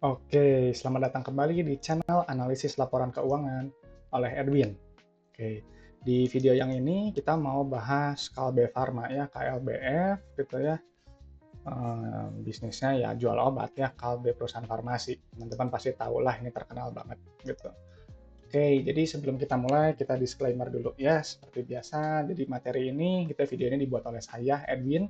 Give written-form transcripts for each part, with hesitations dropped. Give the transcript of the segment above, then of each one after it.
Oke, selamat datang kembali di channel analisis laporan keuangan oleh Edwin. Oke, di video yang ini kita mau bahas Kalbe Farma ya, KLBF gitu ya. Bisnisnya ya jual obat ya, Kalbe perusahaan farmasi. Teman-teman pasti tahu lah, ini terkenal banget gitu. Oke, jadi sebelum kita mulai, kita disclaimer dulu ya, seperti biasa. Jadi materi ini, video ini dibuat oleh saya, Edwin,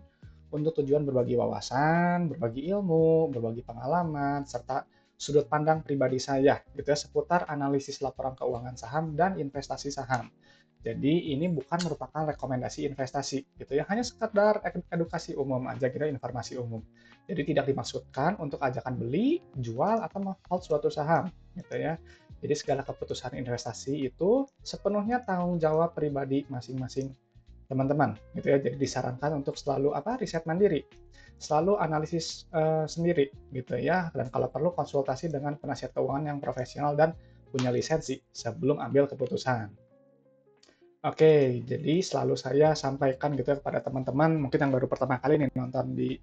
untuk tujuan berbagi wawasan, berbagi ilmu, berbagi pengalaman, serta sudut pandang pribadi saya, gitu ya, seputar analisis laporan keuangan saham dan investasi saham. Jadi ini bukan merupakan rekomendasi investasi, gitu ya, hanya sekedar edukasi umum aja, gitu, informasi umum. Jadi tidak dimaksudkan untuk ajakan beli, jual, atau meng-hold suatu saham, gitu ya. Jadi segala keputusan investasi itu sepenuhnya tanggung jawab pribadi masing-masing teman-teman, gitu ya. Jadi disarankan untuk selalu riset mandiri, selalu analisis sendiri, gitu ya. Dan kalau perlu konsultasi dengan penasihat keuangan yang profesional dan punya lisensi sebelum ambil keputusan. Oke, jadi selalu saya sampaikan gitu ya kepada teman-teman mungkin yang baru pertama kali nih nonton di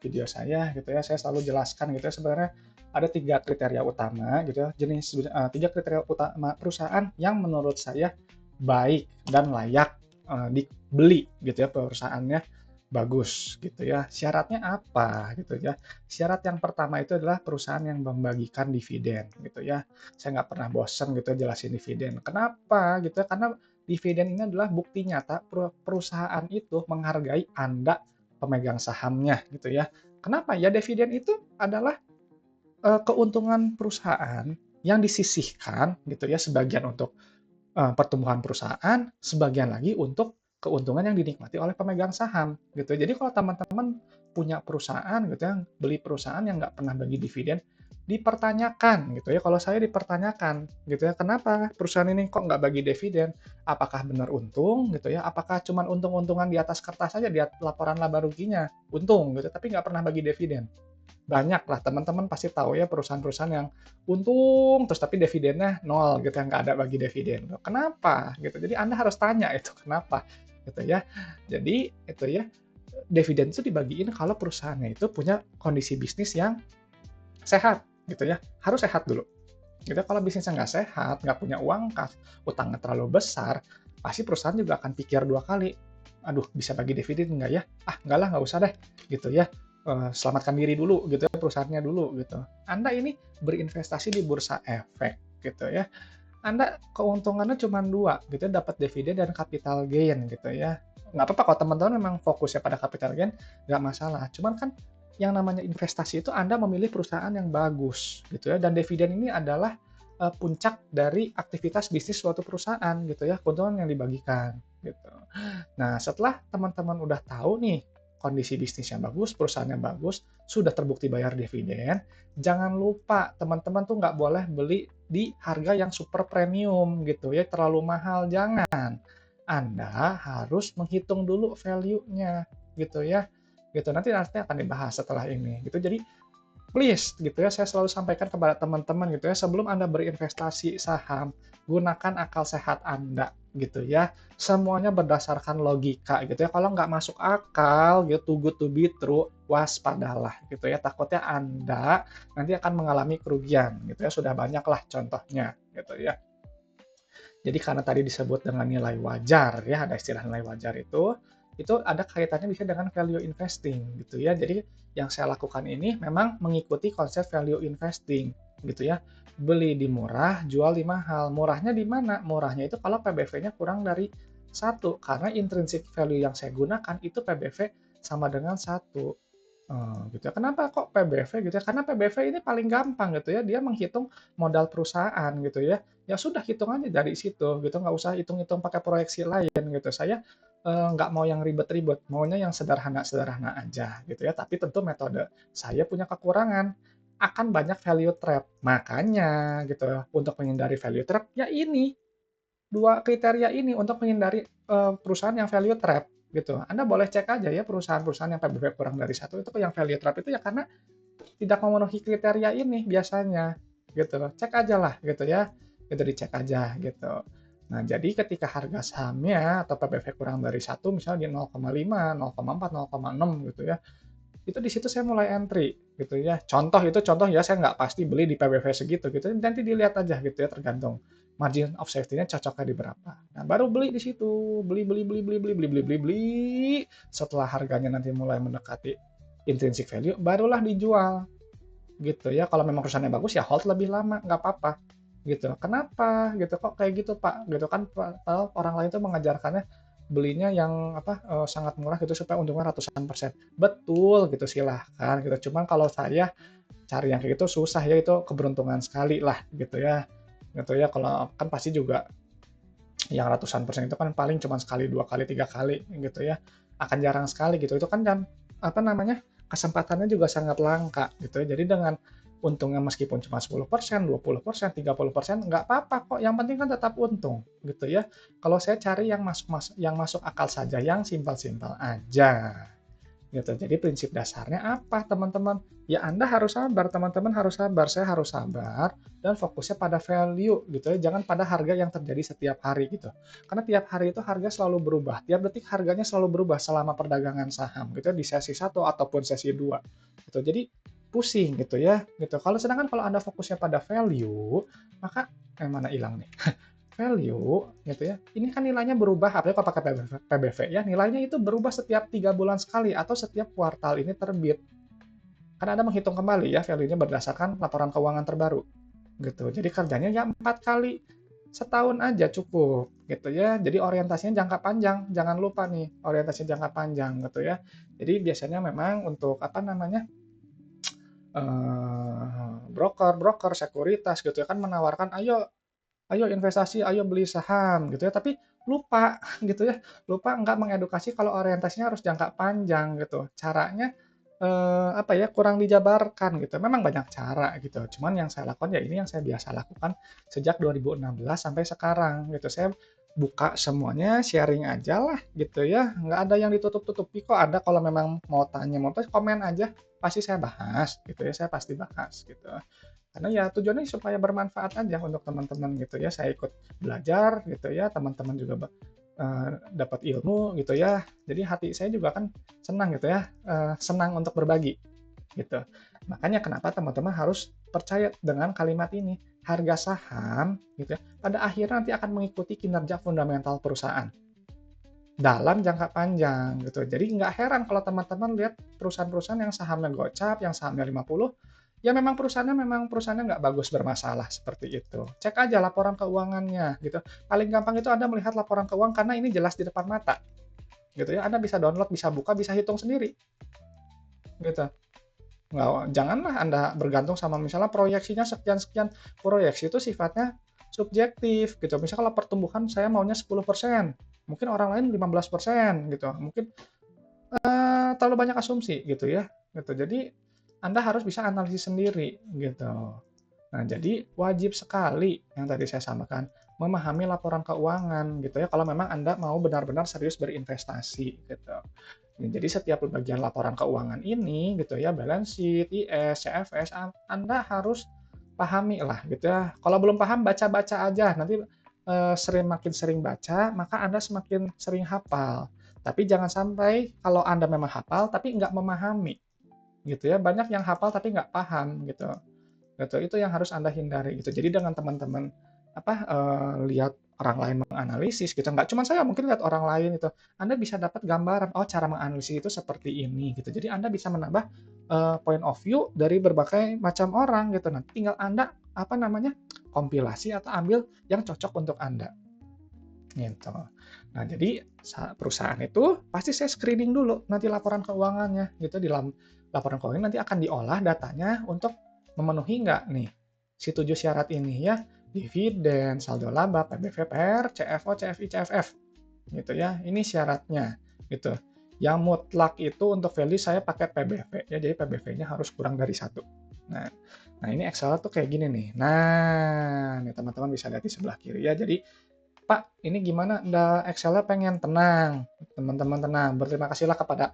video saya selalu jelaskan gitu ya sebenarnya ada 3 kriteria utama gitu ya, 3 kriteria utama perusahaan yang menurut saya baik dan layak, dibeli gitu ya, perusahaannya bagus gitu ya. Syaratnya apa gitu ya, syarat yang pertama itu adalah perusahaan yang membagikan dividen gitu ya. Saya nggak pernah bosen gitu ya jelasin dividen. Kenapa gitu ya, karena dividen ini adalah bukti nyata perusahaan itu menghargai Anda pemegang sahamnya gitu ya. Kenapa? Ya dividen itu adalah, keuntungan perusahaan yang disisihkan gitu ya, sebagian untuk, pertumbuhan perusahaan, sebagian lagi untuk keuntungan yang dinikmati oleh pemegang saham gitu. Jadi kalau teman-teman punya perusahaan gitu ya, beli perusahaan yang nggak pernah bagi dividen, dipertanyakan gitu ya. Kalau saya dipertanyakan gitu ya, "Kenapa perusahaan ini kok nggak bagi dividen? Apakah benar untung?" Gitu ya, "Apakah cuman untung-untungan di atas kertas saja, lihat laporan laba ruginya, untung gitu, tapi nggak pernah bagi dividen?" Banyak lah teman-teman pasti tahu ya perusahaan-perusahaan yang untung terus tapi dividennya nol gitu, yang nggak ada bagi dividen. Kenapa? Gitu. Jadi Anda harus tanya itu kenapa gitu ya. Jadi itu ya, dividen itu dibagiin kalau perusahaannya itu punya kondisi bisnis yang sehat gitu ya, harus sehat dulu. Gitu, kalau bisnisnya nggak sehat, nggak punya uang kas, utangnya terlalu besar, pasti perusahaan juga akan pikir 2 kali, "Aduh, bisa bagi dividen nggak ya? Ah, nggak lah, nggak usah deh." Gitu ya, selamatkan diri dulu gitu ya, perusahaannya dulu gitu. Anda ini berinvestasi di bursa efek gitu ya, Anda keuntungannya cuma 2 gitu ya, dapat dividen dan capital gain gitu ya. Nggak apa-apa kalau teman-teman memang fokusnya pada capital gain, nggak masalah. Cuman kan yang namanya investasi itu Anda memilih perusahaan yang bagus gitu ya, dan dividen ini adalah, puncak dari aktivitas bisnis suatu perusahaan gitu ya, keuntungan yang dibagikan gitu. Nah, setelah teman-teman udah tahu nih, kondisi bisnisnya bagus, perusahaannya bagus, sudah terbukti bayar dividen, jangan lupa teman-teman tuh nggak boleh beli di harga yang super premium gitu ya, terlalu mahal, jangan. Anda harus menghitung dulu value-nya gitu ya, gitu. Nanti akan dibahas setelah ini gitu. Jadi please gitu ya, saya selalu sampaikan kepada teman-teman gitu ya, sebelum Anda berinvestasi saham, gunakan akal sehat Anda gitu ya. Semuanya berdasarkan logika gitu ya. Kalau nggak masuk akal gitu, too good to be true, waspadalah gitu ya. Takutnya Anda nanti akan mengalami kerugian gitu ya. Sudah banyaklah contohnya gitu ya. Jadi karena tadi disebut dengan nilai wajar ya, ada istilah nilai wajar itu ada kaitannya bisa dengan value investing gitu ya. Jadi yang saya lakukan ini memang mengikuti konsep value investing gitu ya. Beli di murah, jual di mahal. Murahnya di mana? Murahnya itu kalau PBV-nya kurang dari 1, karena intrinsic value yang saya gunakan itu PBV sama dengan 1. Gitu ya. Kenapa kok PBV gitu ya? Karena PBV ini paling gampang gitu ya, dia menghitung modal perusahaan gitu ya. Ya sudah hitung aja dari situ gitu, nggak usah hitung-hitung pakai proyeksi lain gitu. Saya, nggak mau yang ribet-ribet, maunya yang sederhana-sederhana aja gitu ya. Tapi tentu metode saya punya kekurangan, akan banyak value trap. Makanya gitu, untuk menghindari value trap, ya ini, 2 kriteria ini untuk menghindari, perusahaan yang value trap, gitu. Anda boleh cek aja ya perusahaan-perusahaan yang PBV kurang dari 1 itu yang value trap itu ya karena tidak memenuhi kriteria ini biasanya, gitu. Cek aja lah gitu ya, itu dicek aja gitu. Nah, jadi ketika harga sahamnya atau PBV kurang dari 1 misalnya di 0,5, 0,4, 0,6 gitu ya, itu di situ saya mulai entry gitu ya. Contoh ya saya nggak pasti beli di PBV segitu gitu, nanti dilihat aja gitu ya tergantung margin of safety-nya cocoknya di berapa. Nah, baru beli di situ, beli beli beli beli beli beli beli beli beli. Setelah harganya nanti mulai mendekati intrinsic value, barulah dijual gitu ya. Kalau memang perusahaannya bagus ya hold lebih lama, nggak apa-apa gitu. Kenapa gitu, kok kayak gitu Pak gitu kan, padahal orang lain tuh mengajarkannya belinya yang apa, sangat murah gitu supaya untungnya ratusan persen. Betul gitu, silahkan gitu. Cuman kalau saya cari yang kayak gitu susah ya, itu keberuntungan sekali lah gitu ya. Gitu ya, kalau kan pasti juga yang ratusan persen itu kan paling cuma sekali, 2 kali, 3 kali gitu ya. Akan jarang sekali gitu. Itu kan dan apa namanya, kesempatannya juga sangat langka gitu ya. Jadi dengan untungnya meskipun cuma 10%, 20%, 30% nggak apa-apa kok, yang penting kan tetap untung gitu ya. Kalau saya cari yang masuk akal saja, yang simpel-simpel aja. Gitu. Jadi prinsip dasarnya apa teman-teman? Ya Anda harus sabar, teman-teman harus sabar, saya harus sabar dan fokusnya pada value gitu ya, jangan pada harga yang terjadi setiap hari gitu. Karena tiap hari itu harga selalu berubah, tiap detik harganya selalu berubah selama perdagangan saham gitu ya, di sesi satu ataupun sesi 2 gitu. Jadi pusing gitu ya, gitu. Sedangkan kalau Anda fokusnya pada value, maka mana hilang nih? Value gitu ya, ini kan nilainya berubah, apalagi kalau pakai PBV ya, nilainya itu berubah setiap 3 bulan sekali atau setiap kuartal ini terbit. Karena Anda menghitung kembali ya value-nya berdasarkan laporan keuangan terbaru gitu. Jadi kerjanya ya 4 kali setahun aja cukup gitu ya. Jadi orientasinya jangka panjang, jangan lupa nih orientasinya jangka panjang gitu ya. Jadi biasanya memang untuk apa namanya, broker-broker sekuritas gitu ya kan menawarkan, "Ayo Ayo investasi, ayo beli saham gitu ya, tapi lupa gitu ya, lupa nggak mengedukasi kalau orientasinya harus jangka panjang gitu. Caranya, apa ya, kurang dijabarkan gitu. Memang banyak cara gitu, cuman yang saya lakukan ya ini yang saya biasa lakukan sejak 2016 sampai sekarang gitu. Saya buka semuanya, sharing aja lah gitu ya, nggak ada yang ditutup-tutupi kok. Ada kalau memang mau tanya, mau apa, komen aja, pasti saya bahas gitu ya, saya pasti bahas gitu. Karena ya tujuannya supaya bermanfaat aja untuk teman-teman gitu ya. Saya ikut belajar gitu ya, teman-teman juga dapat ilmu gitu ya. Jadi hati saya juga kan senang gitu ya, senang untuk berbagi gitu. Makanya kenapa teman-teman harus percaya dengan kalimat ini, harga saham gitu ya, pada akhirnya nanti akan mengikuti kinerja fundamental perusahaan dalam jangka panjang gitu. Jadi nggak heran kalau teman-teman lihat perusahaan-perusahaan yang sahamnya gocap, yang sahamnya 50, ya memang perusahaannya nggak bagus, bermasalah seperti itu. Cek aja laporan keuangannya gitu. Paling gampang itu Anda melihat laporan keuangan karena ini jelas di depan mata gitu ya. Anda bisa download, bisa buka, bisa hitung sendiri gitu. Janganlah Anda bergantung sama misalnya proyeksinya sekian-sekian. Proyeksi itu sifatnya subjektif gitu. Misalnya kalau pertumbuhan saya maunya 10%, mungkin orang lain 15% gitu. Mungkin terlalu banyak asumsi gitu ya, gitu. Jadi Anda harus bisa analisis sendiri gitu. Nah, jadi wajib sekali yang tadi saya sampaikan, memahami laporan keuangan gitu ya, kalau memang Anda mau benar-benar serius berinvestasi gitu. Ya, jadi setiap bagian laporan keuangan ini gitu ya, balance sheet, IS, CFS, Anda harus pahami lah gitu ya. Kalau belum paham baca-baca aja, nanti makin sering baca, maka Anda semakin sering hafal. Tapi jangan sampai kalau Anda memang hafal tapi nggak memahami gitu ya. Banyak yang hafal tapi nggak paham gitu. Gitu, itu yang harus Anda hindari gitu. Jadi dengan teman-teman apa, lihat orang lain menganalisis gitu, nggak cuma saya, mungkin lihat orang lain itu, Anda bisa dapat gambaran, oh cara menganalisis itu seperti ini gitu. Jadi Anda bisa menambah, point of view dari berbagai macam orang gitu. Nanti tinggal Anda apa namanya, kompilasi atau ambil yang cocok untuk Anda, gitu. Nah jadi perusahaan itu pasti saya screening dulu nanti laporan keuangannya gitu, di dalam laporan keuangan nanti akan diolah datanya untuk memenuhi nggak nih si 7 syarat ini ya, dividen, saldo laba, PBVPR, CFO, CFI, CFF gitu ya. Ini syaratnya gitu. Yang mutlak itu untuk value saya pakai PBV ya, jadi PBV-nya harus kurang dari satu. Nah, nah ini Excel tuh kayak gini nih. Nah, nih teman-teman bisa lihat di sebelah kiri ya. Jadi Pak, ini gimana Excel-nya pengen tenang, teman-teman tenang. Berterima kasihlah kepada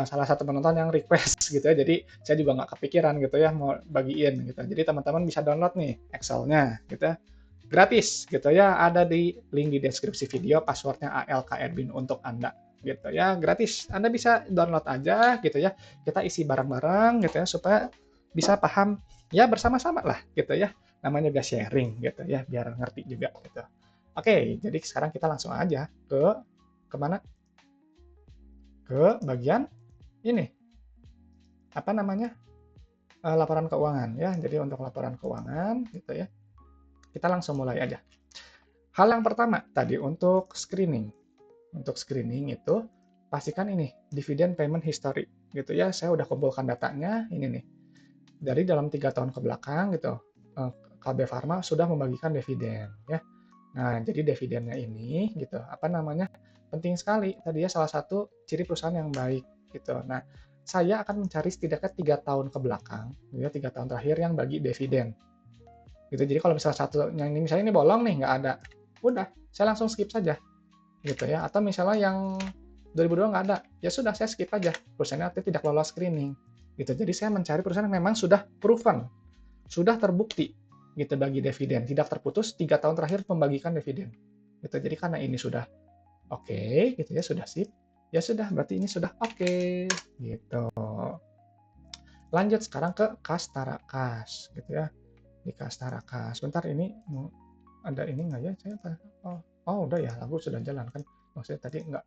salah satu penonton yang request gitu ya. Jadi saya juga nggak kepikiran gitu ya mau bagiin gitu. Jadi teman-teman bisa download nih Excel-nya gitu ya. Gratis gitu ya. Ada di link di deskripsi video, passwordnya ALKEdmin untuk Anda. gitu ya, gratis. Anda bisa download aja gitu ya. Kita isi bareng-bareng gitu ya supaya bisa paham ya bersama-sama lah gitu ya. Namanya juga sharing gitu ya, biar ngerti juga gitu. Oke, jadi sekarang kita langsung aja kemana? Ke bagian ini apa namanya? Laporan keuangan ya. Jadi untuk laporan keuangan gitu ya. Kita langsung mulai aja. Hal yang pertama tadi untuk screening. Untuk screening itu pastikan ini dividend payment history gitu ya. Saya udah kumpulkan datanya ini nih. Dari dalam 3 tahun ke belakang gitu, KB Pharma sudah membagikan dividen ya. Nah, jadi dividennya ini gitu, apa namanya, penting sekali. Tadi ya salah satu ciri perusahaan yang baik gitu. Nah, saya akan mencari setidaknya 3 tahun ke belakang, ya 3 tahun terakhir yang bagi dividen. Gitu. Jadi kalau misalnya satu yang ini misalnya ini bolong nih nggak ada, udah saya langsung skip saja gitu ya. Atau misalnya yang 2002 nggak ada, ya sudah saya skip aja. Perusahaannya artinya tidak lolos screening gitu. Jadi saya mencari perusahaan yang memang sudah proven, sudah terbukti gitu bagi dividen, tidak terputus 3 tahun terakhir membagikan dividen. Gitu. Jadi karena ini sudah oke, gitu ya, sudah sip, ya sudah berarti ini sudah oke, gitu. Lanjut sekarang ke kas tarakas gitu ya. Di kas tarakas. Sebentar ini ada ini nggak ya? Saya udah ya, lagu sudah jalan kan. Maksudnya tadi nggak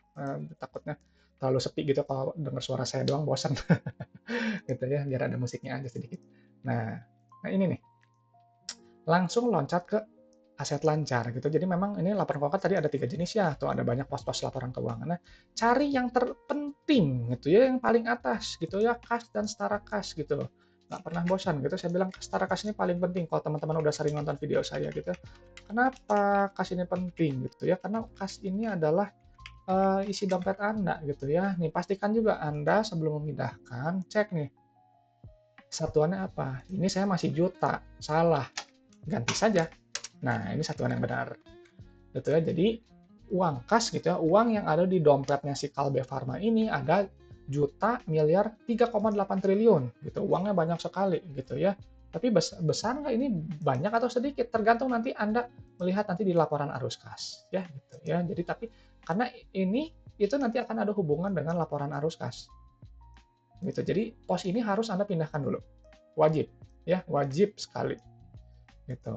takutnya terlalu sepi gitu kalau dengar suara saya doang bosan gitu ya, biar ada musiknya aja sedikit. Nah ini nih, langsung loncat ke aset lancar gitu. Jadi memang ini laporan keuangan tadi ada 3 jenis ya, tuh ada banyak pos-pos laporan keuangan. Nah, cari yang terpenting gitu ya, yang paling atas gitu ya, kas dan setara kas gitu. Nggak pernah bosan gitu, saya bilang setara kas ini paling penting kalau teman-teman udah sering nonton video saya gitu. Kenapa kas ini penting gitu ya? Karena kas ini adalah isi dompet Anda gitu ya. Nih pastikan juga Anda sebelum memindahkan, cek nih satuannya apa. Ini saya masih juta, salah, ganti saja. Nah, ini satuan yang benar. Gitu ya. Jadi, uang kas gitu ya, uang yang ada di dompetnya si Kalbe Pharma ini ada juta, miliar, 3,8 triliun gitu. Uangnya banyak sekali gitu ya. Tapi besar nggak ini banyak atau sedikit? Tergantung nanti Anda melihat nanti di laporan arus kas ya gitu ya. Jadi tapi karena ini itu nanti akan ada hubungan dengan laporan arus kas. Gitu. Jadi pos ini harus Anda pindahkan dulu. Wajib ya, wajib sekali. Gitu.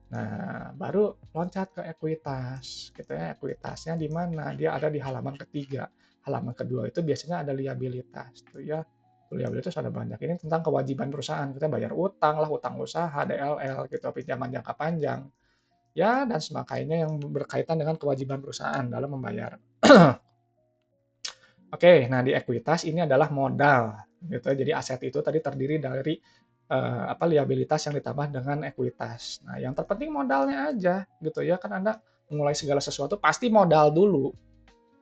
Nah, baru loncat ke ekuitas, gitu ya. Ekuitasnya di mana? Dia ada di halaman ketiga. Halaman kedua itu biasanya ada liabilitas, tuh ya. Liabilitas ada banyak. Ini tentang kewajiban perusahaan. Kita bayar utang lah, utang usaha, DLL, gitu, pinjaman jangka panjang, ya dan sebagainya yang berkaitan dengan kewajiban perusahaan dalam membayar. Oke, nah di ekuitas ini adalah modal, gitu. Jadi aset itu tadi terdiri dari liabilitas yang ditambah dengan ekuitas. Nah, yang terpenting modalnya aja, gitu ya. Kan Anda memulai segala sesuatu pasti modal dulu.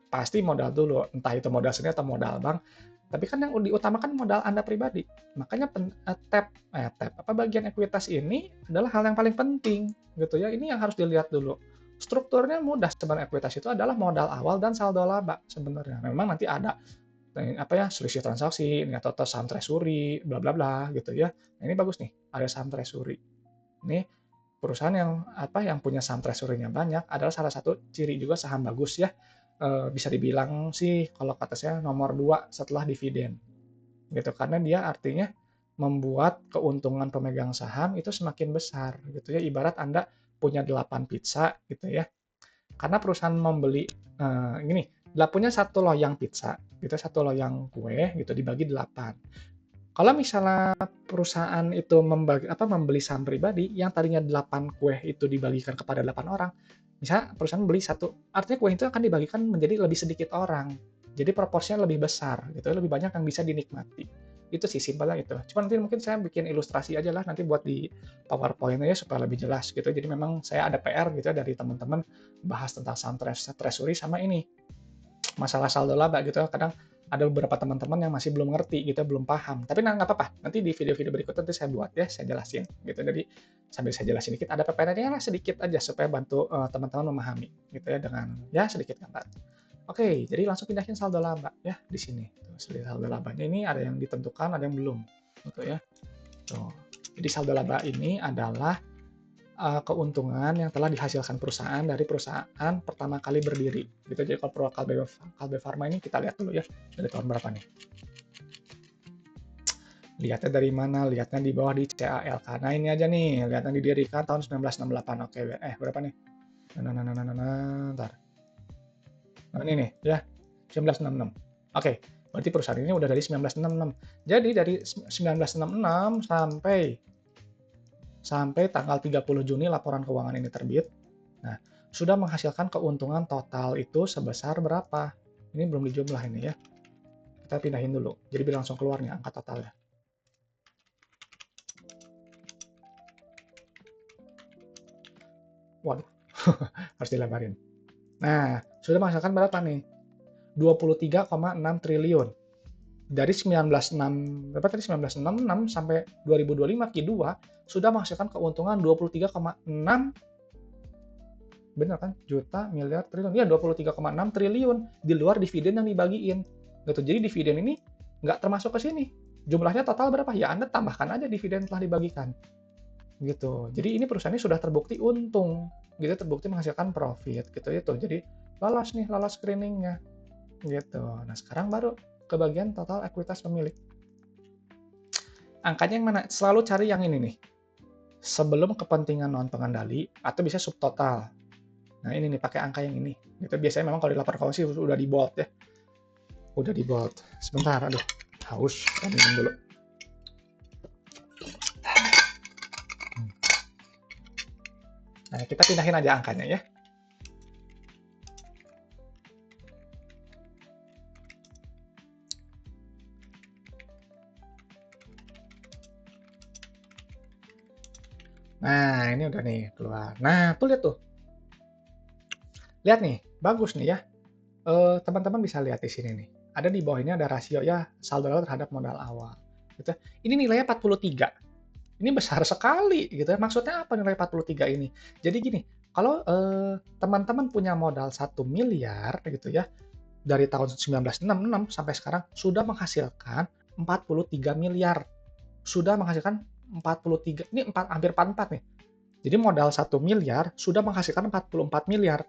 Pasti modal dulu, entah itu modal sendiri atau modal bank. Tapi kan yang diutamakan modal Anda pribadi. Makanya bagian ekuitas ini adalah hal yang paling penting, gitu ya. Ini yang harus dilihat dulu. Strukturnya mudah sebenarnya ekuitas itu adalah modal awal dan saldo laba sebenarnya. Memang nanti ada selisih transaksi, ini atau saham treasury, bla bla bla gitu ya. Nah, ini bagus nih, ada saham treasury. Ini perusahaan yang punya saham treasury-nya banyak adalah salah satu ciri juga saham bagus ya. Bisa dibilang sih kalau kata saya nomor 2 setelah dividen. Gitu karena dia artinya membuat keuntungan pemegang saham itu semakin besar gitu ya. Ibarat Anda punya 8 pizza gitu ya. Karena perusahaan membeli gini, punya satu loyang pizza, gitu, satu loyang kue gitu dibagi 8. Kalau misalnya perusahaan itu membeli saham pribadi yang tadinya 8 kue itu dibagikan kepada 8 orang, misalnya perusahaan beli satu, artinya kue itu akan dibagikan menjadi lebih sedikit orang. Jadi proporsinya lebih besar, gitu, lebih banyak yang bisa dinikmati. Itu sih simpelnya itu. Cuma nanti mungkin saya bikin ilustrasi aja lah nanti buat di PowerPoint aja supaya lebih jelas gitu. Jadi memang saya ada PR gitu ya dari teman-teman bahas tentang saham treasury sama ini masalah saldo laba gitu. Kadang ada beberapa teman-teman yang masih belum ngerti gitu, belum paham. Tapi nggak apa-apa. Nanti di video-video berikutnya nanti saya buat ya, saya jelasin gitu. Jadi sambil saya jelasin dikit, ada PPN-nya lah sedikit aja supaya bantu teman-teman memahami gitu ya dengan ya sedikit gambar. Oke, jadi langsung pindahin saldo laba ya di sini. Saldo labanya ini ada yang ditentukan, ada yang belum gitu ya. Tuh. Jadi saldo laba ini adalah keuntungan yang telah dihasilkan perusahaan dari perusahaan pertama kali berdiri, gitu. Jadi kalau Kalbe Farma ini kita lihat dulu ya, dari tahun berapa nih. Lihatnya dari mana? Lihatnya di bawah di CALK. Nah ini aja nih, lihatnya didirikan tahun 1968. Oke, berapa nih? Ntar. Nah ini nih, ya, 1966. Oke, berarti perusahaan ini udah dari 1966. Jadi dari 1966 sampai tanggal 30 Juni laporan keuangan ini terbit. Nah, sudah menghasilkan keuntungan total itu sebesar berapa? Ini belum dijumlah ini ya. Kita pindahin dulu. Jadi biar langsung keluar nih angka totalnya. Waduh, harus dilebarin. Nah, sudah menghasilkan berapa nih? 23,6 triliun. Dari 1966 sampai 2025 Q2 sudah menghasilkan keuntungan 23,6, benar kan? Juta, miliar, triliun. Ya, 23,6 triliun di luar dividen yang dibagiin. Gitu. Jadi dividen ini nggak termasuk ke sini. Jumlahnya total berapa? Ya Anda tambahkan aja dividen telah dibagikan. Gitu. Jadi ini perusahaan ini sudah terbukti untung, gitu, terbukti menghasilkan profit, gitu itu. Jadi lolos screeningnya, gitu. Nah sekarang baru ke bagian total ekuitas pemilik. Angkanya yang mana? Selalu cari yang ini nih, sebelum kepentingan non pengendali atau bisa subtotal. Nah ini nih pakai angka yang ini. Gitu. Biasanya memang kalau di laporan keuangan sih udah di bold ya, udah di bold. Sebentar, aduh, haus, minum dulu. Nah, kita pindahin aja angkanya ya. Nah, ini udah nih keluar. Nah, tuh lihat tuh. Lihat nih, bagus nih ya. Teman-teman bisa lihat di sini nih. Ada di bawah ini ada rasio ya saldo laba terhadap modal awal. Gitu. Ini nilainya 43. Ini besar sekali gitu ya. Maksudnya apa nilai 43 ini? Jadi gini, kalau teman-teman punya modal 1 miliar gitu ya, dari tahun 1966 sampai sekarang sudah menghasilkan 43 miliar. Sudah menghasilkan 43, ini hampir 44 nih. Jadi modal 1 miliar sudah menghasilkan 44 miliar.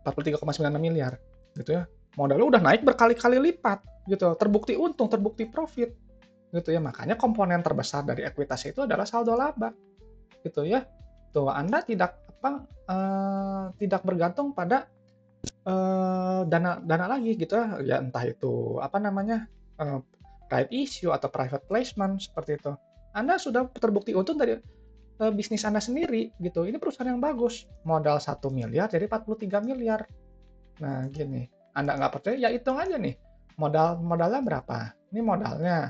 43,96 miliar gitu ya. Modalnya udah naik berkali-kali lipat gitu. Terbukti untung, terbukti profit gitu ya. Makanya komponen terbesar dari ekuitas itu adalah saldo laba gitu ya. Tuh Anda tidak tidak bergantung pada dana lagi gitu ya, entah itu apa namanya, right issue atau private placement seperti itu. Anda sudah terbukti untung dari bisnis Anda sendiri gitu. Ini perusahaan yang bagus, modal 1 miliar jadi 43 miliar. Nah gini, Anda nggak percaya ya hitung aja nih, modalnya berapa, ini modalnya,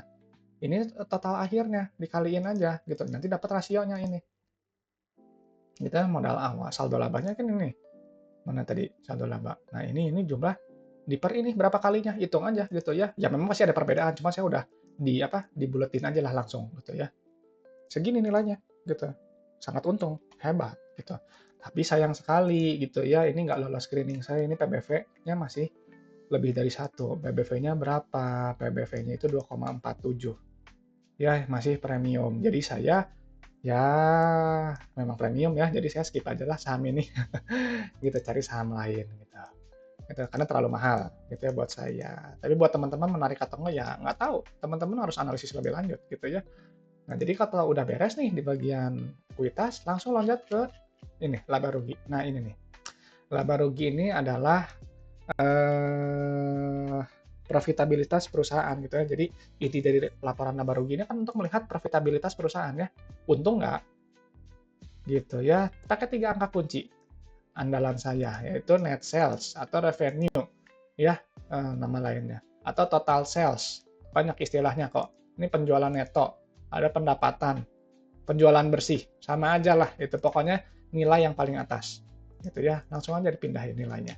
ini total akhirnya, dikaliin aja gitu, nanti dapat rasionya ini. Kita modal awal, saldo labanya kan ini. Mana tadi saldo laba? Nah ini jumlah diper ini berapa kalinya, hitung aja gitu ya. Ya memang masih ada perbedaan, cuma saya udah dibuletin aja lah langsung gitu ya. Segini nilainya gitu. Sangat untung, hebat gitu. Tapi sayang sekali gitu ya, ini nggak lolos screening saya, ini PBV-nya masih lebih dari 1. PBV-nya berapa? PBV-nya itu 2,47. Ya, masih premium. Jadi saya ya memang premium ya, jadi saya skip aja lah saham ini. Gitu, cari saham lain gitu. Gitu, karena terlalu mahal gitu ya buat saya. Tapi buat teman-teman menarik atau enggak ya nggak tahu. Teman-teman harus analisis lebih lanjut gitu ya. Nah, jadi kalau udah beres nih di bagian kuitas, langsung loncat ke ini, laba rugi. Nah, ini nih. Laba rugi ini adalah profitabilitas perusahaan gitu ya. Jadi inti dari laporan laba rugi ini kan untuk melihat profitabilitas perusahaan ya. Untung nggak? Gitu ya. Pakai 3 angka kunci andalan saya, yaitu net sales atau revenue ya, nama lainnya. Atau total sales. Banyak istilahnya kok. Ini penjualan neto, ada pendapatan, penjualan bersih, sama aja lah itu. Pokoknya nilai yang paling atas. Gitu ya. Langsung aja dipindahin nilainya.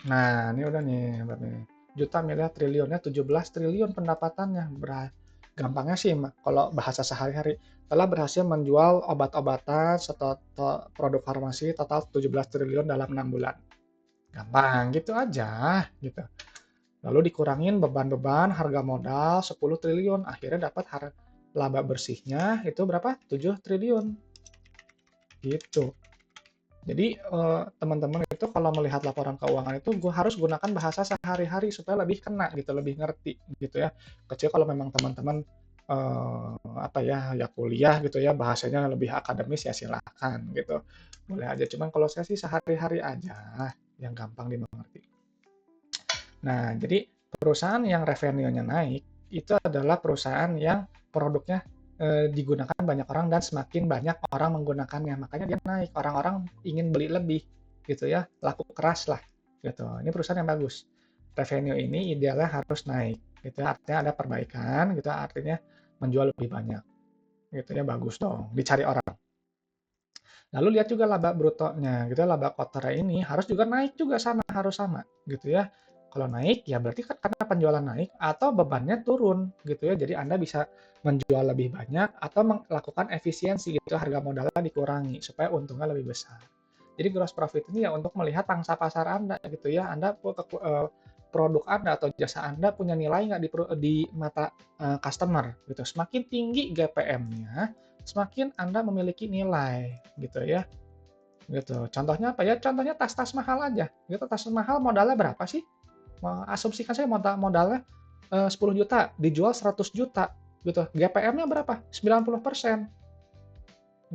Nah, ini udah nih, juta, miliar, triliunnya 17 triliun pendapatannya. Gampangnya sih, kalau bahasa sehari-hari, telah berhasil menjual obat-obatan serta produk farmasi total 17 triliun dalam 6 bulan. Gampang, gitu aja. Gitu. lalu dikurangin beban-beban harga modal 10 triliun, akhirnya dapat laba bersihnya itu berapa? 7 triliun, gitu. Jadi, teman-teman itu kalau melihat laporan keuangan itu harus gunakan bahasa sehari-hari supaya lebih kena gitu, lebih ngerti gitu ya. Kecuali kalau memang teman-teman, apa ya, ya kuliah gitu ya, bahasanya lebih akademis ya silakan gitu, boleh aja. Cuman kalau saya sih sehari-hari aja yang gampang dimengerti. Nah, jadi perusahaan yang revenue-nya naik, itu adalah perusahaan yang produknya digunakan banyak orang dan semakin banyak orang menggunakannya. Makanya dia naik, orang-orang ingin beli lebih gitu ya, laku keras lah gitu. Ini perusahaan yang bagus. Revenue ini idealnya harus naik gitu ya, artinya ada perbaikan gitu, artinya menjual lebih banyak gitu ya, bagus dong, dicari orang. Lalu lihat juga laba brutonya gitu ya, laba kotornya ini harus juga naik juga harus sama gitu ya. Kalau naik ya berarti kan karena penjualan naik atau bebannya turun gitu ya. Jadi Anda bisa menjual lebih banyak atau melakukan efisiensi gitu, harga modalnya dikurangi supaya untungnya lebih besar. Jadi gross profit ini ya untuk melihat pangsa pasar Anda gitu ya. Produk Anda atau jasa Anda punya nilai nggak di mata customer gitu. Semakin tinggi GPM-nya, semakin Anda memiliki nilai gitu ya, gitu. Contohnya apa ya? Contohnya tas-tas mahal aja, gitu. Tas mahal modalnya berapa sih? Asumsikan saya modalnya 10 juta, dijual 100 juta, gitu. GPM-nya berapa? 90%,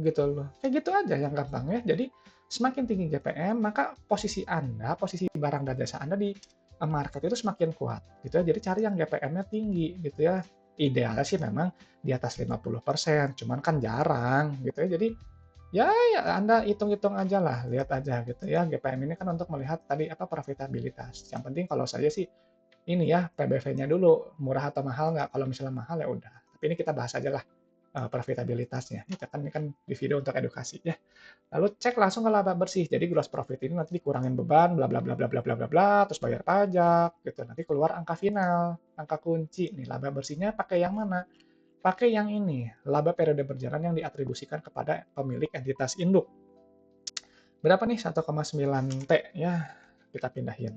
gitu loh. Kayak gitu aja yang gampang ya. Jadi semakin tinggi GPM, maka posisi Anda, posisi barang dan jasa Anda di market itu semakin kuat, gitu ya. Jadi cari yang GPM-nya tinggi, gitu ya. Idealnya sih memang di atas 50%, cuman kan jarang, gitu ya. Jadi ya Anda hitung-hitung aja lah, lihat aja gitu ya. GPM ini kan untuk melihat tadi apa profitabilitas. Yang penting kalau saya sih ini ya PBV-nya dulu murah atau mahal nggak. Kalau misalnya mahal ya udah. Tapi ini kita bahas aja lah profitabilitasnya. Ini kan di video untuk edukasi ya. Lalu cek langsung ke laba bersih. Jadi gross profit ini nanti dikurangin beban, bla bla bla bla bla bla bla bla, terus bayar pajak gitu. Nanti keluar angka final, angka kunci. Nih laba bersihnya pakai yang mana? Pakai yang ini, laba periode berjalan yang diatribusikan kepada pemilik entitas induk. Berapa nih 1,9 T? Ya, kita pindahin.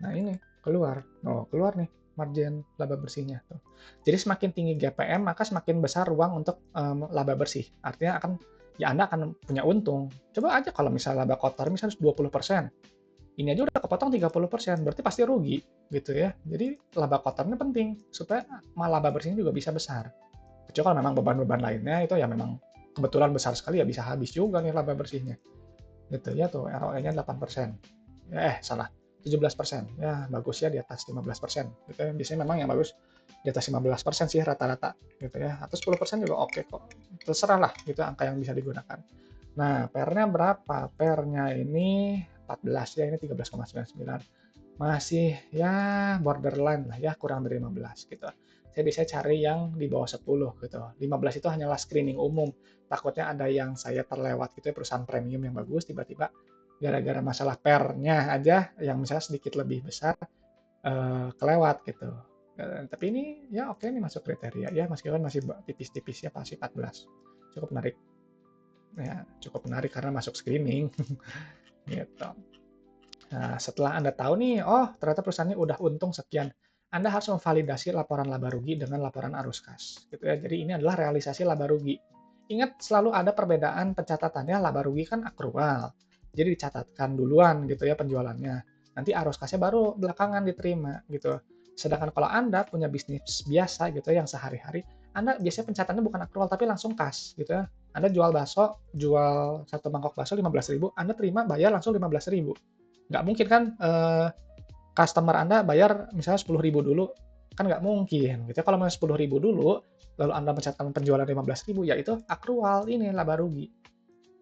Nah ini, keluar. Oh, keluar nih margin laba bersihnya. Tuh. Jadi semakin tinggi GPM, maka semakin besar ruang untuk laba bersih. Artinya ya Anda akan punya untung. Coba aja kalau misalnya laba kotor misalnya 20%. Ini aja udah kepotong 30%, berarti pasti rugi gitu ya. Jadi laba kotornya penting supaya laba bersihnya juga bisa besar. Kecuali kalau memang beban-beban lainnya itu ya memang kebetulan besar sekali ya bisa habis juga nih laba bersihnya. Gitu ya tuh ROE-nya 8%. Salah. 17%. Ya bagus ya di atas 15%. Gitu ya. Biasanya memang yang bagus di atas 15% sih rata-rata gitu ya. Atau 10% juga oke kok. Terserah lah gitu angka yang bisa digunakan. Nah, PR-nya berapa? PR-nya ini 14 ya, ini 13,99. Masih ya borderline lah ya, kurang dari 15 gitu. Saya bisa cari yang di bawah 10 gitu. 15 itu hanyalah screening umum. Takutnya ada yang saya terlewat gitu ya, perusahaan premium yang bagus, tiba-tiba gara-gara masalah pernya aja yang misalnya sedikit lebih besar, kelewat gitu. Tapi ini ya oke nih masuk kriteria ya, meskipun masih tipis-tipis ya, masih 14. Cukup menarik. Ya, cukup menarik karena masuk screening gitu. Nah, setelah Anda tahu nih, oh ternyata perusahaannya udah untung sekian, Anda harus memvalidasi laporan laba rugi dengan laporan arus kas, gitu ya. Jadi ini adalah realisasi laba rugi. Ingat selalu ada perbedaan pencatatannya, laba rugi kan akrual, jadi dicatatkan duluan gitu ya penjualannya. Nanti arus kasnya baru belakangan diterima gitu. Sedangkan kalau Anda punya bisnis biasa gitu ya, yang sehari-hari, Anda biasanya pencatatannya bukan akrual tapi langsung kas gitu ya. Anda jual bakso, jual satu mangkok bakso 15.000, Anda terima bayar langsung 15.000. Nggak mungkin kan customer Anda bayar misalnya 10.000 dulu, kan nggak mungkin gitu ya. Kalau misalnya 10.000 dulu, lalu Anda mencatatkan penjualan 15.000, ya itu akrual ini laba rugi.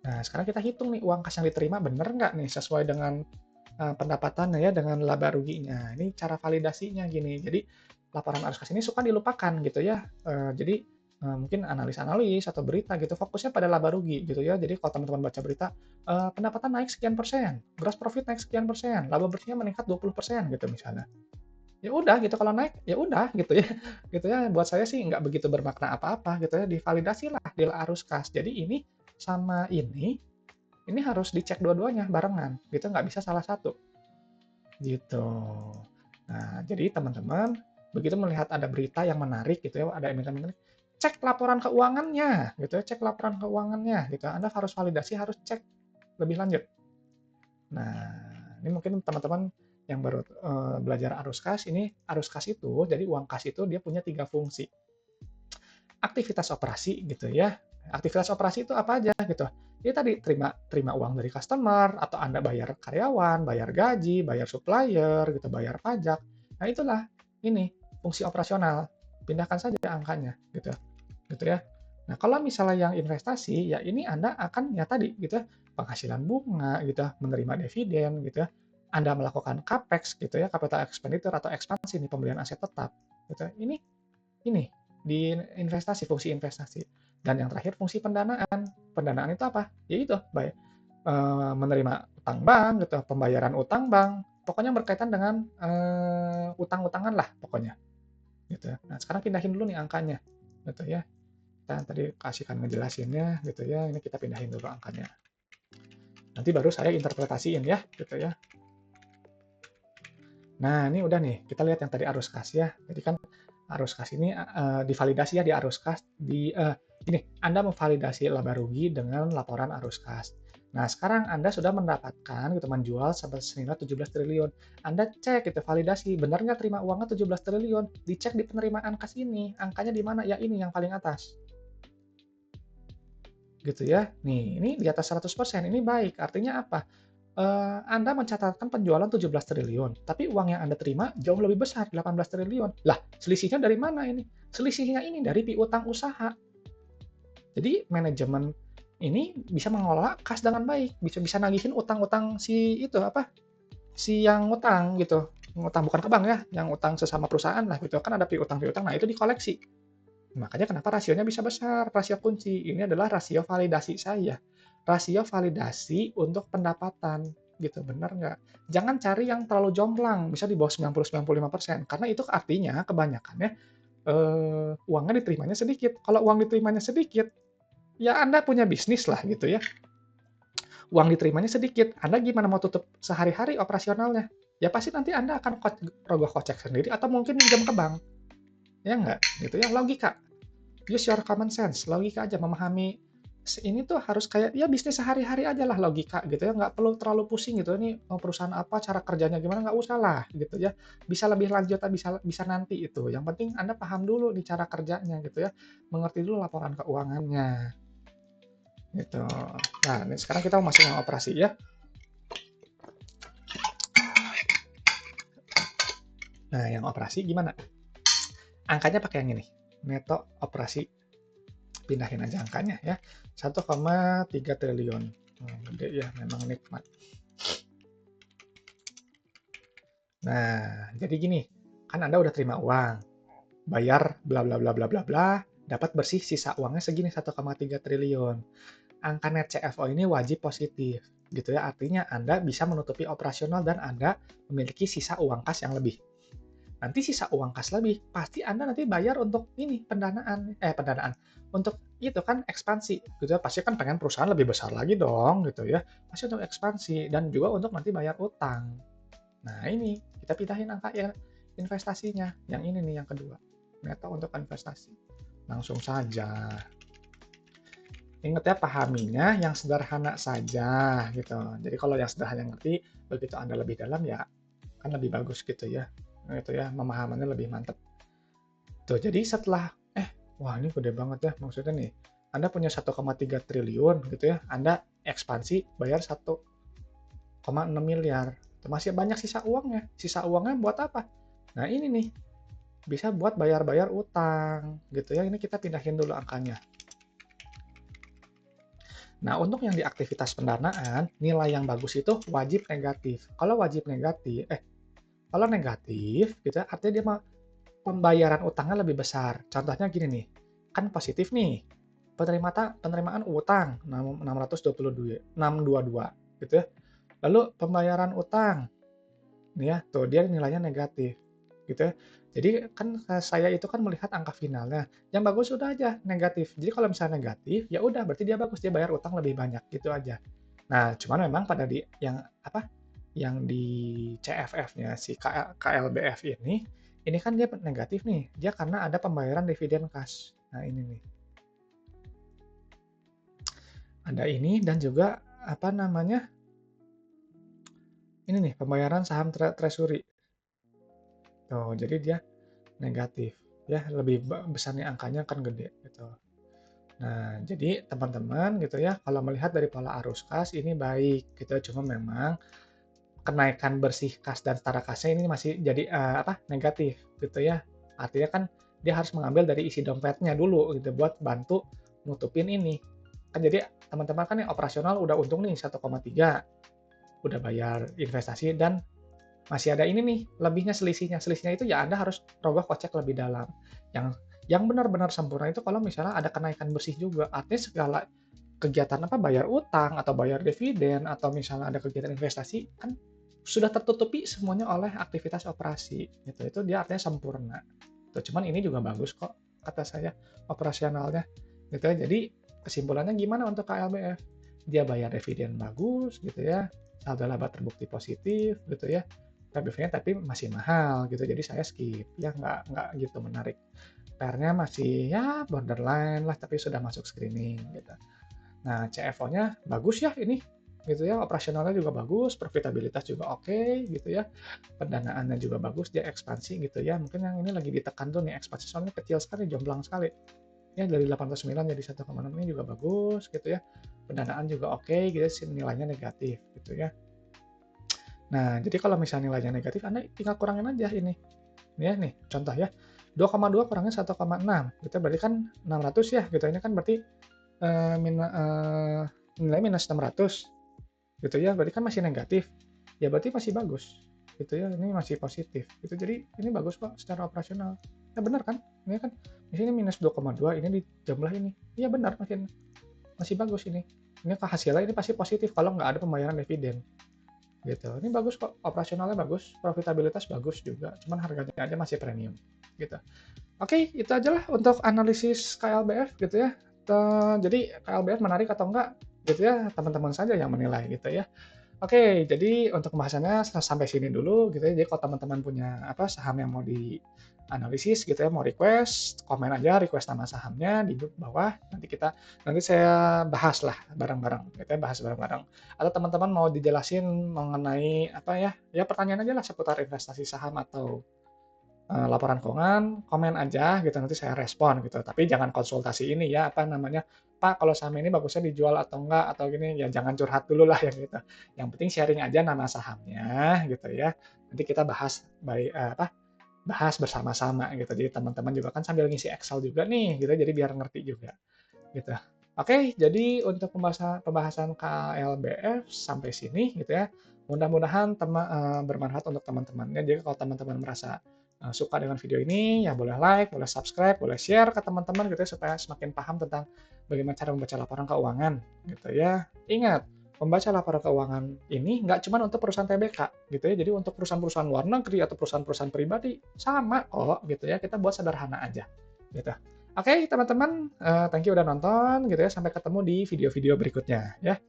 Nah, sekarang kita hitung nih uang kas yang diterima bener nggak nih sesuai dengan pendapatannya ya, dengan laba ruginya. Ini cara validasinya gini. Jadi laporan arus kas ini suka dilupakan gitu ya. Jadi mungkin analis-analis atau berita gitu fokusnya pada laba rugi gitu ya. Jadi kalau teman-teman baca berita, pendapatan naik sekian persen, gross profit naik sekian persen, laba bersihnya meningkat 20% gitu misalnya. Ya udah gitu kalau naik, ya udah gitu ya. Gitu ya, buat saya sih nggak begitu bermakna apa-apa gitu ya, divalidasi lah di arus kas. Jadi ini sama ini Ini harus dicek dua-duanya barengan, gitu, nggak bisa salah satu, gitu. Nah, jadi teman-teman, begitu melihat ada berita yang menarik gitu ya, ada emiten menarik, cek laporan keuangannya, gitu ya, cek laporan keuangannya, gitu. Anda harus validasi, harus cek lebih lanjut. Nah, ini mungkin teman-teman yang baru belajar arus kas, ini arus kas itu, jadi uang kas itu dia punya 3 fungsi. Aktivitas operasi gitu ya. Aktivitas operasi itu apa aja gitu. Ya tadi terima uang dari customer atau Anda bayar karyawan, bayar gaji, bayar supplier gitu, bayar pajak. Nah, itulah ini fungsi operasional. Pindahkan saja angkanya gitu. Gitu ya. Nah, kalau misalnya yang investasi ya ini Anda akan ya tadi gitu ya, penghasilan bunga gitu, menerima dividen gitu ya. Anda melakukan capex gitu ya, capital expenditure atau ekspansi nih pembelian aset tetap gitu. Ini di investasi, fungsi investasi. Dan yang terakhir fungsi pendanaan. Pendanaan itu apa? Ya itu, menerima utang bank gitu, pembayaran utang bank, pokoknya berkaitan dengan utang-utangan lah pokoknya. Gitu ya. Nah, sekarang pindahin dulu nih angkanya. Gitu ya. Kita tadi kasihkan ngejelasinnya gitu ya. Ini kita pindahin dulu angkanya. Nanti baru saya interpretasiin ya, gitu ya. Nah, ini udah nih, kita lihat yang tadi arus kas ya. Jadi kan arus kas ini divalidasi ya di arus kas ini Anda memvalidasi laba rugi dengan laporan arus kas. Nah, sekarang Anda sudah mendapatkan gitu menjual senilai 17 triliun. Anda cek gitu validasi, benar nggak terima uangnya 17 triliun? Dicek di penerimaan kas ini, angkanya di mana? Ya ini yang paling atas. Gitu ya. Nih, ini di atas 100%, ini baik. Artinya apa? Anda mencatatkan penjualan 17 triliun, tapi uang yang Anda terima jauh lebih besar, 18 triliun. Lah, selisihnya dari mana ini? Selisihnya ini dari piutang usaha. Jadi manajemen ini bisa mengelola kas dengan baik, bisa bisa nagihin utang-utang si itu apa? Si yang ngutang gitu. Ngutang bukan ke bank ya, yang utang sesama perusahaan lah gitu. Kan ada piutang-piutang, nah itu dikoleksi. Makanya kenapa rasionya bisa besar, rasio kunci. Ini adalah rasio validasi saya. Rasio validasi untuk pendapatan, gitu, benar nggak? Jangan cari yang terlalu jomplang, bisa di bawah 90-95%, karena itu artinya kebanyakannya uangnya diterimanya sedikit. Kalau uang diterimanya sedikit, ya Anda punya bisnis lah gitu ya. Uang diterimanya sedikit, Anda gimana mau tutup sehari-hari operasionalnya? Ya pasti nanti Anda akan rogoh kocek sendiri atau mungkin minjam ke bank. Ya nggak? Gitu ya, logika. Use your common sense, logika aja memahami ini tuh harus kayak ya bisnis sehari-hari aja lah logika gitu ya, nggak perlu terlalu pusing gitu, ini perusahaan apa, cara kerjanya gimana, nggak usah lah gitu ya. Bisa lebih lanjut, bisa bisa nanti itu, yang penting Anda paham dulu di cara kerjanya gitu ya, mengerti dulu laporan keuangannya, gitu. Nah, ini sekarang kita mau masuk yang operasi ya. Nah, yang operasi gimana? Angkanya pakai yang ini, neto operasi, pindahin aja angkanya ya, 1,3 triliun. Gede ya, memang nikmat. Nah, jadi gini, kan Anda udah terima uang, bayar bla bla bla bla bla bla, dapat bersih sisa uangnya segini 1,3 triliun. Angka net CFO ini wajib positif, gitu ya. Artinya Anda bisa menutupi operasional dan Anda memiliki sisa uang kas yang lebih. Nanti sisa uang kas lebih, pasti Anda nanti bayar untuk ini pendanaan untuk itu kan ekspansi, gitu ya. Pasti kan pengen perusahaan lebih besar lagi dong, gitu ya. Pasti untuk ekspansi dan juga untuk nanti bayar utang. Nah, ini kita pindahin angka ya investasinya. Yang ini nih yang kedua. Neto untuk investasi. Langsung saja. Ingat ya, pahaminya yang sederhana saja gitu. Jadi kalau yang sederhana ngerti, begitu Anda lebih dalam ya kan lebih bagus gitu ya. Nah, itu ya, pemahamannya lebih mantap. Tuh, jadi setelah wah ini gede banget ya maksudnya nih. Anda punya 1,3 triliun gitu ya. Anda ekspansi bayar 1,6 miliar. Masih banyak sisa uangnya. Sisa uangnya buat apa? Nah, ini nih, bisa buat bayar-bayar utang, gitu ya. Ini kita pindahin dulu angkanya. Nah, untuk yang di aktivitas pendanaan, nilai yang bagus itu wajib negatif. Kalau negatif, gitu ya, artinya dia pembayaran utangnya lebih besar. Contohnya gini nih, kan positif nih, penerimaan utang 622 gitu ya. Lalu pembayaran utang nih ya, tuh dia nilainya negatif, gitu ya. Jadi kan saya itu kan melihat angka finalnya, yang bagus udah aja negatif. Jadi kalau misalnya negatif, ya udah berarti dia bagus, dia bayar utang lebih banyak, gitu aja. Nah, cuman memang pada di yang apa, yang di CFF-nya si KLBF ini kan dia negatif nih, dia karena ada pembayaran dividen kas. Nah ini nih, ada ini dan juga apa namanya, ini nih pembayaran saham treasury. Tuh, jadi dia negatif, ya lebih besarnya angkanya kan gede gitu. Nah, jadi teman-teman gitu ya, kalau melihat dari pola arus kas ini baik gitu, cuma memang kenaikan bersih kas dan setara kasnya ini masih jadi apa negatif gitu ya. Artinya kan dia harus mengambil dari isi dompetnya dulu gitu buat bantu nutupin ini. Kan jadi teman-teman kan yang operasional udah untung nih 1,3, udah bayar investasi dan masih ada ini nih lebihnya selisihnya. Selisihnya itu ya Anda harus rogoh kocek lebih dalam. Yang benar-benar sempurna itu kalau misalnya ada kenaikan bersih juga. Artinya segala kegiatan apa bayar utang atau bayar dividen atau misalnya ada kegiatan investasi kan sudah tertutupi semuanya oleh aktivitas operasi gitu. Itu dia artinya sempurna. Tuh, cuman ini juga bagus kok kata saya operasionalnya gitu ya. Jadi kesimpulannya gimana untuk KLBF? Dia bayar dividen bagus gitu ya. Saldo laba terbukti positif gitu ya. KBV-nya tapi masih mahal gitu. Jadi saya skip ya nggak gitu menarik. PR-nya masih ya borderline lah tapi sudah masuk screening gitu. Nah, CFO-nya bagus ya ini, gitu ya, operasionalnya juga bagus, profitabilitas juga oke, gitu ya, pendanaannya juga bagus, dia ekspansi gitu ya. Mungkin yang ini lagi ditekan tuh nih ekspansi soalnya kecil sekali, jomplang sekali. Ya dari 89 jadi 1,6 ini juga bagus gitu ya. Pendanaan juga oke gitu, nilainya negatif gitu ya. Nah, jadi kalau misalnya nilainya negatif, Anda tinggal kurangin aja ini. Ini ya nih, contoh ya. 2,2 kurangin 1,6, gitu berarti kan 600 ya gitu. Ini kan berarti nilai minus 600 gitu ya, berarti kan masih negatif. Ya berarti masih bagus gitu ya, ini masih positif gitu. Jadi ini bagus kok secara operasional. Ya benar kan? Ini kan di sini minus 2,2 ini dijumlah ini. Iya benar masih bagus ini. Ini hasilnya ini pasti positif kalau nggak ada pembayaran dividen gitu. Ini bagus kok, operasionalnya bagus, profitabilitas bagus juga, cuman harganya aja masih premium gitu. Oke, itu aja lah untuk analisis KLBF gitu ya. Jadi KLBF menarik atau enggak gitu ya, teman-teman saja yang menilai gitu ya. Oke, jadi untuk pembahasannya sampai sini dulu gitu ya. Jadi kalau teman-teman punya apa saham yang mau dianalisis gitu ya, mau request, komen aja request nama sahamnya di bawah. Nanti saya bahas lah bareng-bareng, gitu ya, bahas bareng-bareng. Atau teman-teman mau dijelasin mengenai apa ya, ya pertanyaan aja lah seputar investasi saham atau laporan keuangan, komen aja gitu, nanti saya respon gitu. Tapi jangan konsultasi ini ya, apa namanya, "Pak, kalau saham ini bagusnya dijual atau enggak?" Atau gini, ya jangan curhat dulu lah ya gitu. Yang penting sharing aja nama sahamnya gitu ya. Nanti kita bahas bahas bersama-sama gitu. Jadi teman-teman juga kan sambil ngisi Excel juga nih gitu, jadi biar ngerti juga gitu. Oke, jadi untuk pembahasan pembahasan KLBF sampai sini gitu ya. Mudah-mudahan bermanfaat untuk teman-teman ya. Jadi kalau teman-teman merasa suka dengan video ini, ya boleh like, boleh subscribe, boleh share ke teman-teman gitu ya supaya semakin paham tentang bagaimana cara membaca laporan keuangan gitu ya. Ingat, membaca laporan keuangan ini nggak cuma untuk perusahaan TBK gitu ya. Jadi untuk perusahaan-perusahaan luar negeri atau perusahaan-perusahaan pribadi sama kok gitu ya. Kita buat sederhana aja gitu. Oke, teman-teman, thank you udah nonton gitu ya. Sampai ketemu di video-video berikutnya ya.